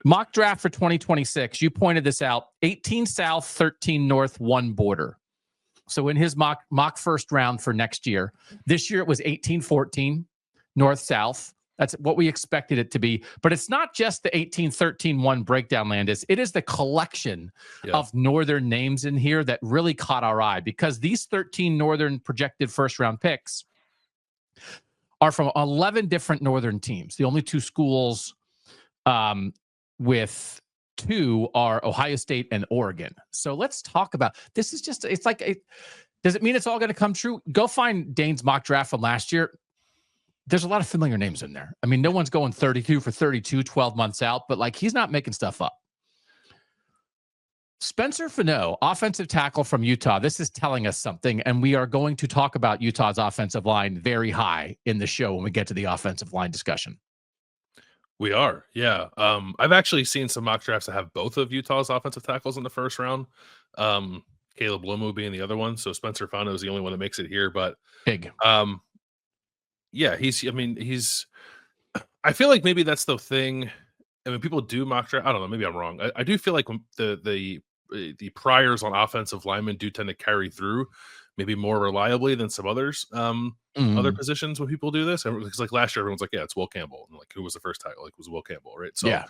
Mock draft for 2026. You pointed this out. 18 South, 13 North, 1 border. So in his mock first round for next year, this year it was 18-14 North South. That's what we expected it to be. But it's not just the 18-13-1 breakdown, Landis. It is the collection of Northern names in here that really caught our eye, because these 13 Northern projected first round picks are from 11 different Northern teams. The only 2 schools with 2 are Ohio State and Oregon. So let's talk about this. Is just, it's like, does it mean it's all going to come true? Go find Dane's mock draft from last year. There's a lot of familiar names in there. I mean, no one's going 32 for 32, 12 months out, but like, he's not making stuff up. Spencer Fano, offensive tackle from Utah. This is telling us something, and we are going to talk about Utah's offensive line very high in the show when we get to the offensive line discussion. We are, yeah. I've actually seen some mock drafts that have both of Utah's offensive tackles in the first round. Caleb Lomu being the other one. So Spencer Fano is the only one that makes it here, but big. Yeah, I feel like maybe that's the thing. I mean, people do mock draft. I don't know. Maybe I'm wrong. I do feel like the priors on offensive linemen do tend to carry through maybe more reliably than some others, other positions when people do this. Because like last year, everyone's like, yeah, it's Will Campbell. And like, who was the first tackle? Like, it was Will Campbell, right? So yeah.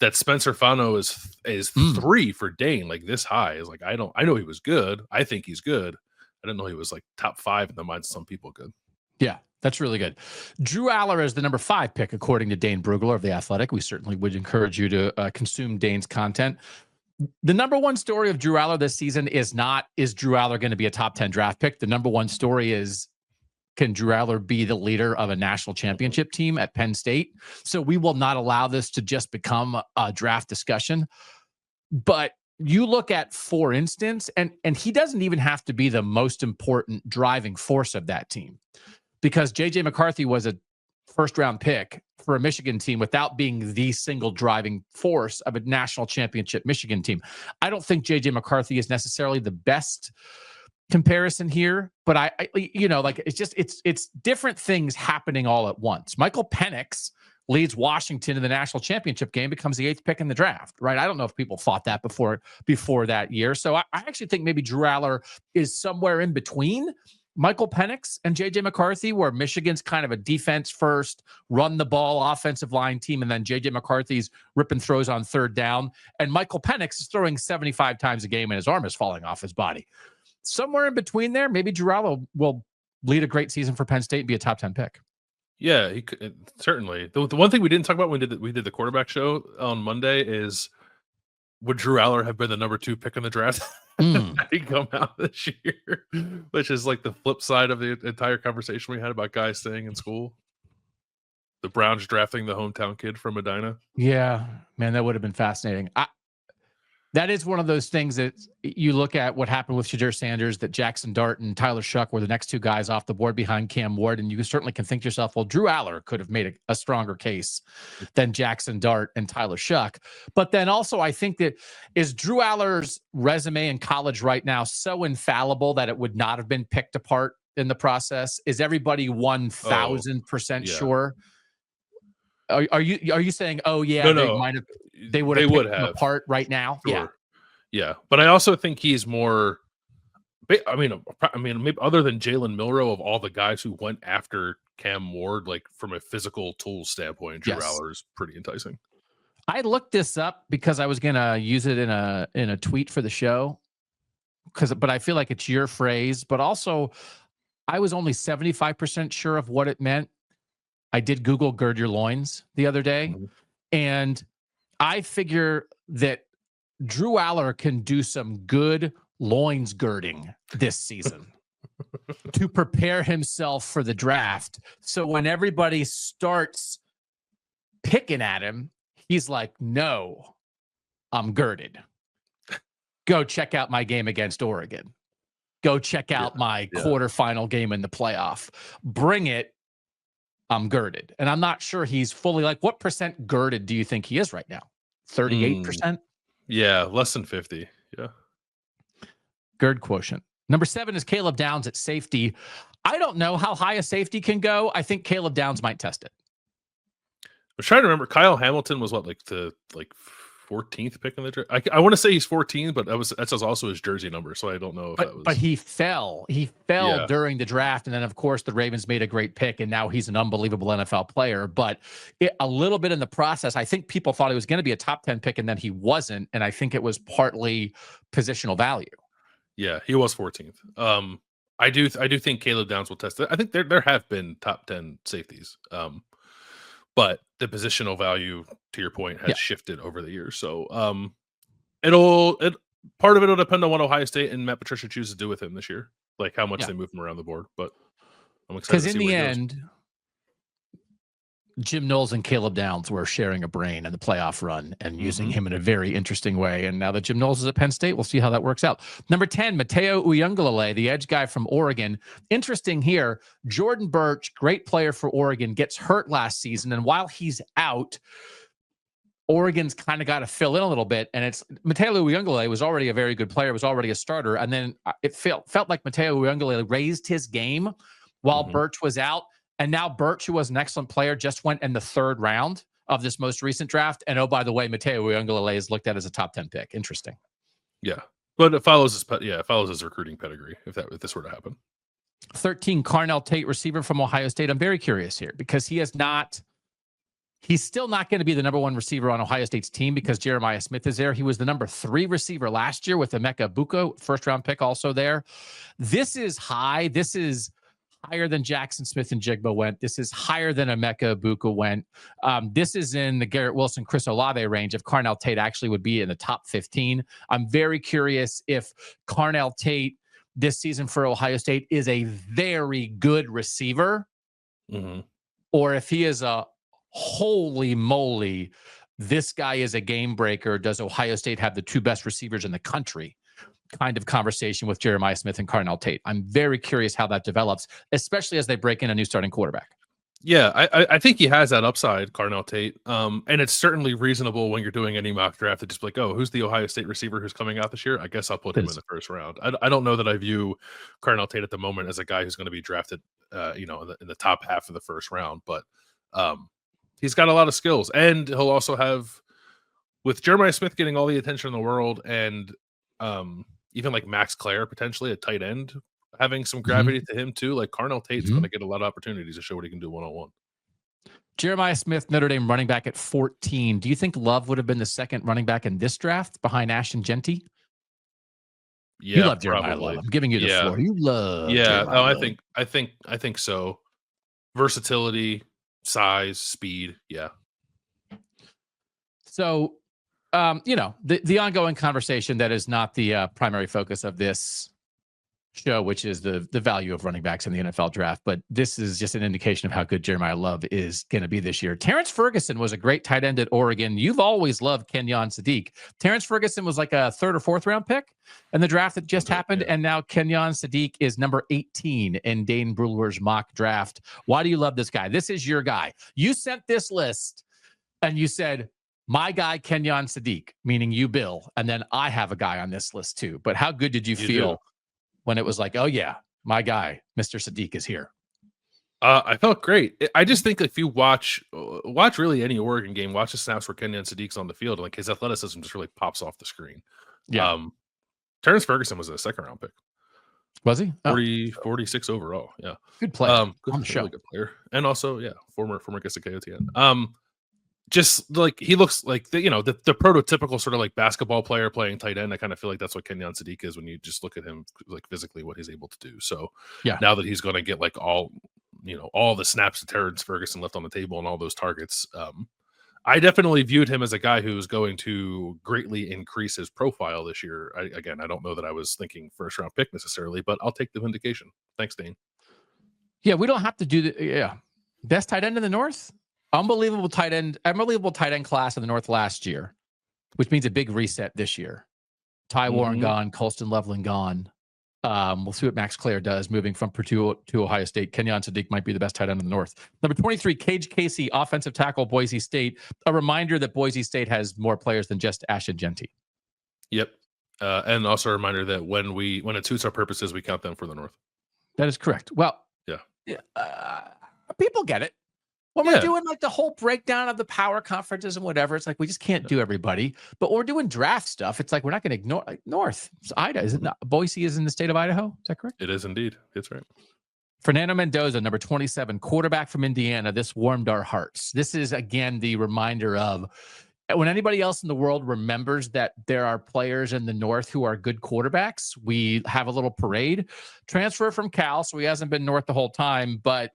That Spencer Fano is 3 for Dane, like this high, is like, I know he was good. I think he's good. I didn't know he was like top 5 in the minds of some people good. Yeah, that's really good. Drew Allar is the number 5 pick, according to Dane Brugler of The Athletic. We certainly would encourage you to consume Dane's content. The number 1 story of Drew Allar this season is Drew Allar going to be a top 10 draft pick? The number 1 story is, can Drew Allar be the leader of a national championship team at Penn State? So we will not allow this to just become a draft discussion. But you look at, for instance, and he doesn't even have to be the most important driving force of that team, because J.J. McCarthy was a first-round pick for a Michigan team without being the single driving force of a national championship Michigan team. I don't think J.J. McCarthy is necessarily the best comparison here, but I like, it's different things happening all at once. Michael Penix leads Washington in the national championship game, becomes the 8th pick in the draft, right? I don't know if people thought that before that year. So I actually think maybe Drew Allar is somewhere in between Michael Penix and J.J. McCarthy, where Michigan's kind of a defense first, run the ball, offensive line team, and then J.J. McCarthy's ripping throws on third down. And Michael Penix is throwing 75 times a game and his arm is falling off his body. Somewhere in between there, maybe Drew Allar will lead a great season for Penn State and be a top 10 pick. Yeah, he could, certainly. The one thing we didn't talk about when we did the quarterback show on Monday is, would Drew Allar have been the number 2 pick in the draft? He come out this year, which is like the flip side of the entire conversation we had about guys staying in school. The Browns drafting the hometown kid from Medina. Yeah, man, that would have been fascinating. That is one of those things that you look at what happened with Shadir Sanders, that Jackson Dart and Tyler Shuck were the next 2 guys off the board behind Cam Ward. And you certainly can think to yourself, well, Drew Allar could have made a stronger case than Jackson Dart and Tyler Shuck. But then also, I think that is Drew Allar's resume in college right now so infallible that it would not have been picked apart in the process? Is everybody 1,000% sure? Are you saying, oh yeah, no, they would have picked him apart right now? Sure. Yeah. But I also think he's more, I mean, maybe other than Jalen Milroe, of all the guys who went after Cam Ward, like from a physical tool standpoint, Drew Allar is pretty enticing. I looked this up because I was gonna use it in a tweet for the show, but I feel like it's your phrase. But also, I was only 75% sure of what it meant. I did Google "gird your loins" the other day, and I figure that Drew Allar can do some good loins girding this season to prepare himself for the draft. So when everybody starts picking at him, he's like, no, I'm girded. Go check out my game against Oregon. Go check out my quarterfinal game in the playoff. Bring it. I'm girded. And I'm not sure he's fully, like, what percent girded do you think he is right now? 38%? Yeah, less than 50. Yeah. Gird quotient. Number 7 is Caleb Downs at safety. I don't know how high a safety can go. I think Caleb Downs might test it. was trying to remember. Kyle Hamilton was what, like the 14th pick in the draft. I want to say he's 14, but that's also his jersey number, so I don't know if that was. But he fell. He fell Yeah. during the draft, and then of course the Ravens made a great pick, and now he's an unbelievable NFL player. But a little bit in the process, I think people thought he was going to be a top 10 pick, and then he wasn't. And I think it was partly positional value. Yeah, he was 14th. I do think Caleb Downs will test it. I think there have been top 10 safeties. But the positional value, to your point, has shifted over the years. So part of it will depend on what Ohio State and Matt Patricia choose to do with him this year, like how much they move him around the board. But I'm excited because in the end, Jim Knowles and Caleb Downs were sharing a brain in the playoff run and using him in a very interesting way. And now that Jim Knowles is at Penn State, we'll see how that works out. Number 10, Mateo Uiagalelei, the edge guy from Oregon. Interesting here, Jordan Birch, great player for Oregon, gets hurt last season. And while he's out, Oregon's kind of got to fill in a little bit. And it's Mateo Uiagalelei was already a very good player, was already a starter. And then it felt like Mateo Uiagalelei raised his game while Birch was out. And now Birch, who was an excellent player, just went in the 3rd round of this most recent draft. And oh, by the way, Mateo Uiagalelei is looked at as a top 10 pick. Interesting. Yeah, but it follows his recruiting pedigree. If this were to happen. 13, Carnell Tate, receiver from Ohio State. I'm very curious here because he's still not going to be the number 1 receiver on Ohio State's team because Jeremiah Smith is there. He was the number 3 receiver last year with Emeka Buko, 1st round pick also there. This is high. This is higher than Jackson Smith and Jigba went. This is higher than Emeka Buka went. This is in the Garrett Wilson, Chris Olave range. If Carnell Tate actually would be in the top 15, I'm very curious if Carnell Tate this season for Ohio State is a very good receiver, or if he is a holy moly, this guy is a game breaker. Does Ohio State have the 2 best receivers in the country? Kind of conversation with Jeremiah Smith and Carnell Tate. I'm very curious how that develops, especially as they break in a new starting quarterback. Yeah, I think he has that upside, Carnell Tate. And it's certainly reasonable when you're doing any mock draft to just be like, oh, who's the Ohio State receiver who's coming out this year? I guess I'll put him in the 1st round. I don't know that I view Carnell Tate at the moment as a guy who's going to be drafted, in the top half of the 1st round. But he's got a lot of skills, and he'll also have, with Jeremiah Smith getting all the attention in the world, and even like Max Clare potentially a tight end having some gravity to him too. Like Carnell Tate's going to get a lot of opportunities to show what he can do one-on-one. Jeremiah Smith, Notre Dame running back at 14. Do you think Love would have been the 2nd running back in this draft behind Ashton Genty? Yeah, you love Jeremiah Love. I'm giving you the floor. You love. Jeremiah Love. I think so. Versatility, size, speed. Yeah. So, the ongoing conversation that is not the primary focus of this show, which is the value of running backs in the NFL draft, but this is just an indication of how good Jeremiah Love is going to be this year. Terrence Ferguson was a great tight end at Oregon. You've always loved Kenyon Sadiq. Terrence Ferguson was like a 3rd or 4th round pick in the draft that just happened, and now Kenyon Sadiq is number 18 in Dane Brugler's mock draft. Why do you love this guy? This is your guy. You sent this list, and you said, my guy, Kenyon Sadiq, meaning you, Bill, and then I have a guy on this list too. But how good did you feel when it was like, oh yeah, my guy, Mr. Sadiq is here? I felt great. I just think if you watch really any Oregon game, watch the snaps where Kenyon Sadiq's on the field, like his athleticism just really pops off the screen. Yeah. Terrence Ferguson was a 2nd round pick. Was he? 46 overall. Yeah. Good player. Good, on the show. Really good player. And also, former guest at KOTN. Just like he looks like the prototypical sort of like basketball player playing tight end. I kind of feel like that's what Kenyon Sadiq is when you just look at him like physically what he's able to do. So now that he's going to get like all the snaps that Terrence Ferguson left on the table and all those targets, I definitely viewed him as a guy who's going to greatly increase his profile this year. I don't know that I was thinking 1st round pick necessarily, but I'll take the vindication. Thanks, Dane. Yeah, we don't have to do the best tight end in the North. Unbelievable tight end class in the North last year, which means a big reset this year. Ty Warren gone, Colston Loveland gone. We'll see what Max Clare does moving from Purdue to Ohio State. Kenyon Sadiq might be the best tight end in the North. Number 23, Cage Casey, offensive tackle, Boise State. A reminder that Boise State has more players than just Ashton Genty. Yep. And also a reminder that when it suits our purposes, we count them for the North. That is correct. Well, yeah. People get it. When we're doing like the whole breakdown of the power conferences and whatever, it's like we just can't do everybody. But when we're doing draft stuff, it's like we're not going to ignore like North. It's Idaho, is it not? Boise is in the state of Idaho. Is that correct? It is indeed. That's right. Fernando Mendoza, number 27, quarterback from Indiana. This warmed our hearts. This is, again, the reminder of when anybody else in the world remembers that there are players in the North who are good quarterbacks, we have a little parade. Transfer from Cal, so he hasn't been North the whole time, but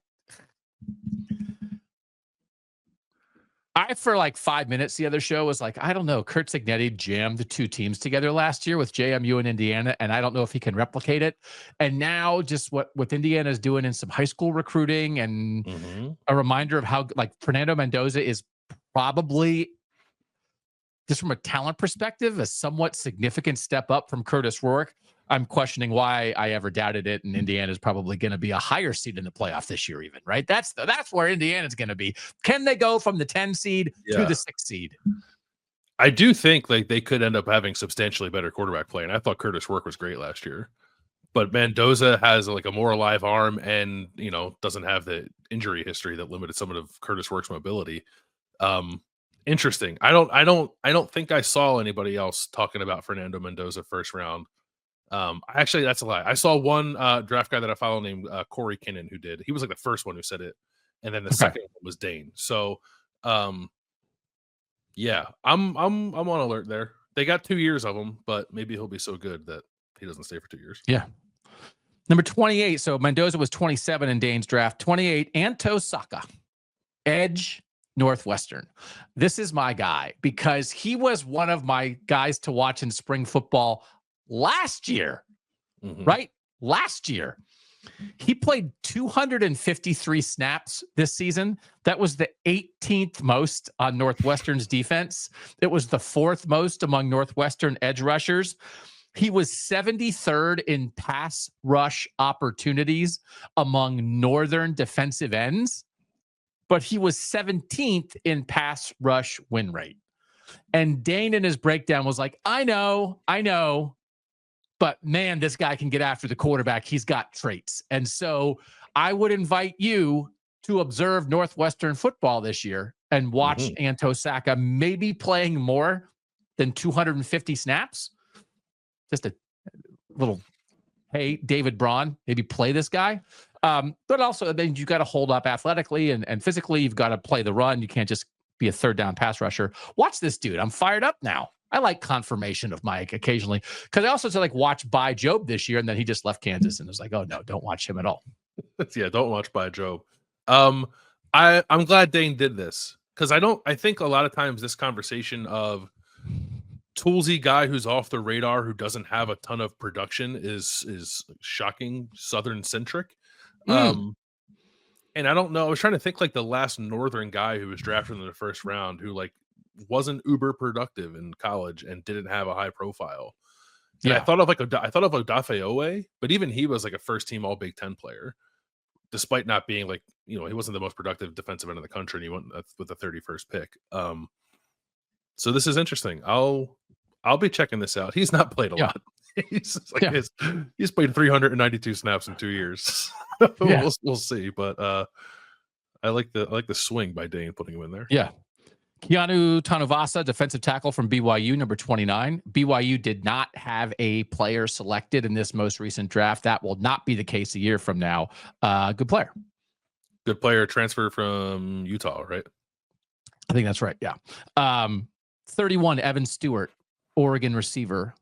I, for like 5 minutes, the other show was like, I don't know. Kurt Cignetti jammed the two teams together last year with JMU and Indiana, and I don't know if he can replicate it. And now just what Indiana is doing in some high school recruiting and a reminder of how like Fernando Mendoza is probably, just from a talent perspective, a somewhat significant step up from Curtis Rourke. I'm questioning why I ever doubted it, and Indiana is probably going to be a higher seed in the playoff this year, even, right? That's where Indiana's going to be. Can they go from the 10 seed to the 6 seed? I do think like they could end up having substantially better quarterback play, and I thought Curtis Rourke was great last year. But Mendoza has like a more alive arm, and doesn't have the injury history that limited some of Curtis Rourke's mobility. Interesting. I don't think I saw anybody else talking about Fernando Mendoza first round. Actually, that's a lie. I saw one draft guy that I follow named Corey Kinnan who did. He was like the first one who said it, and then the second one was Dane. So, yeah, I'm on alert there. They got 2 years of him, but maybe he'll be so good that he doesn't stay for 2 years. Yeah. Number 28. So Mendoza was 27 in Dane's draft. 28. Anto Saka, edge, Northwestern. This is my guy because he was one of my guys to watch in spring football last year, right? Last year. He played 253 snaps this season. That was the 18th most on Northwestern's defense. It was the 4th most among Northwestern edge rushers. He was 73rd in pass rush opportunities among Northern defensive ends, but he was 17th in pass rush win rate. And Dane in his breakdown was like, I know, but man, this guy can get after the quarterback. He's got traits. And so I would invite you to observe Northwestern football this year and watch Anto Saka maybe playing more than 250 snaps. Just a little, hey, David Braun, maybe play this guy. But also, then you've got to hold up athletically and physically. You've got to play the run. You can't just be a third down pass rusher. Watch this dude. I'm fired up now. I like confirmation of Mike occasionally because I also said like watch By Job this year, and then he just left Kansas and was like, oh no, don't watch him at all. Yeah, don't watch By Job. I'm glad Dane did this because I think a lot of times this conversation of toolsy guy who's off the radar who doesn't have a ton of production is shocking Southern centric. And I don't know. I was trying to think like the last Northern guy who was drafted in the first round who like wasn't uber productive in college and didn't have a high profile. And I thought of Odafe Owe, but even he was like a first team All Big Ten player, despite not being like, he wasn't the most productive defensive end in the country. And he went with the 31st pick. So this is interesting. I'll be checking this out. He's not played a lot. He's played 392 snaps in 2 years. We'll see, but I like the swing by Dane putting him in there. Yeah. Keanu Tanuvasa, defensive tackle from BYU, number 29. BYU did not have a player selected in this most recent draft. That will not be the case a year from now. Good player. Good player, transfer from Utah, right? I think that's right, yeah. 31, Evan Stewart, Oregon receiver.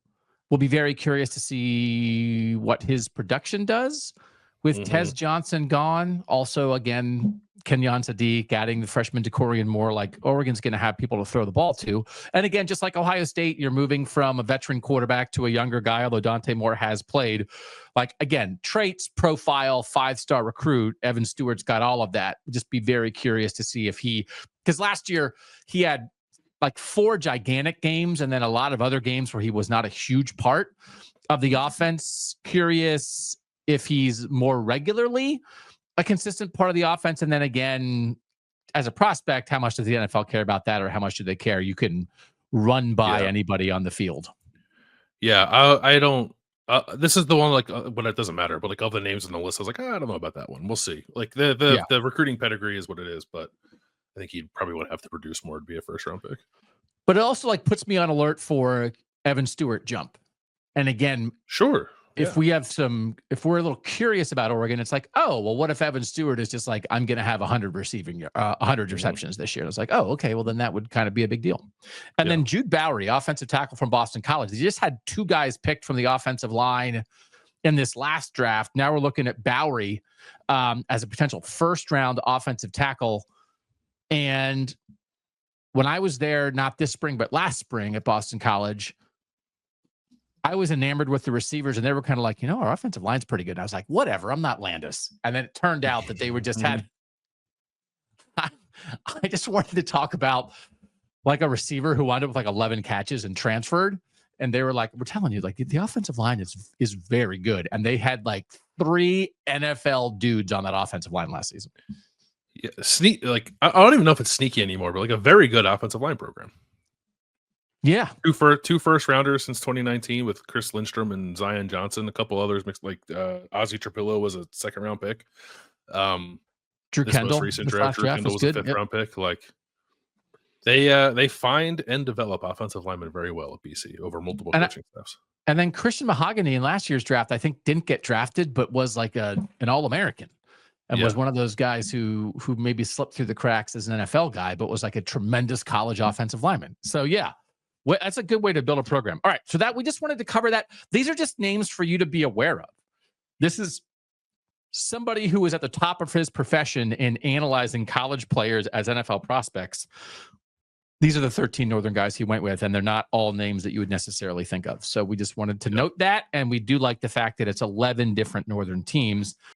We'll be very curious to see what his production does with Tez Johnson gone. Also, again, Kenyon Sadiq, adding the freshman DeCorian Moore, like Oregon's going to have people to throw the ball to. And again, just like Ohio State, you're moving from a veteran quarterback to a younger guy, although Dante Moore has played. Like, again, traits, profile, 5-star recruit. Evan Stewart's got all of that. Just be very curious to see if because last year he had like 4 gigantic games and then a lot of other games where he was not a huge part of the offense. Curious if he's more regularly a consistent part of the offense. And then again, as a prospect, how much does the NFL care about that, or how much do they care? You can run by anybody on the field. Yeah, I don't This is the one when it doesn't matter, but like all the names on the list, I was like, I don't know about that one. We'll see. Like the recruiting pedigree is what it is, but I think he probably would have to produce more to be a first round pick. But it also like puts me on alert for Evan Stewart jump. And again, sure. If we're a little curious about Oregon, it's like, oh, well, what if Evan Stewart is just like, I'm going to have 100 receptions this year? It's like, oh, okay, well, then that would kind of be a big deal. And then Jude Bowery, offensive tackle from Boston College. They just had 2 guys picked from the offensive line in this last draft. Now we're looking at Bowery as a potential first-round offensive tackle. And when I was there, not this spring, but last spring at Boston College, I was enamored with the receivers, and they were kind of like, our offensive line's pretty good. And I was like, whatever, I'm not Landis. And then it turned out that they were just had. I just wanted to talk about like a receiver who wound up with like 11 catches and transferred. And they were like, we're telling you, like the offensive line is very good. And they had like 3 NFL dudes on that offensive line last season. Yeah, I don't even know if it's sneaky anymore, but like a very good offensive line program. Yeah, 2 first rounders since 2019 with Chris Lindstrom and Zion Johnson. A couple others mixed, like Ozzie Trapillo was a 2nd round pick. Drew Kendall, most recent draft, Drew Kendall was a 5th round pick. Like they find and develop offensive linemen very well at BC over multiple coaching staffs. And then Christian Mahogany in last year's draft, I think, didn't get drafted, but was like an All-American. And was one of those guys who maybe slipped through the cracks as an NFL guy, but was like a tremendous college offensive lineman. So yeah. Well, that's a good way to build a program. All right. So that we just wanted to cover that. These are just names for you to be aware of. This is somebody who is at the top of his profession in analyzing college players as NFL prospects. These are the 13 Northern guys he went with, and they're not all names that you would necessarily think of. So we just wanted to note that. And we do like the fact that it's 11 different Northern teams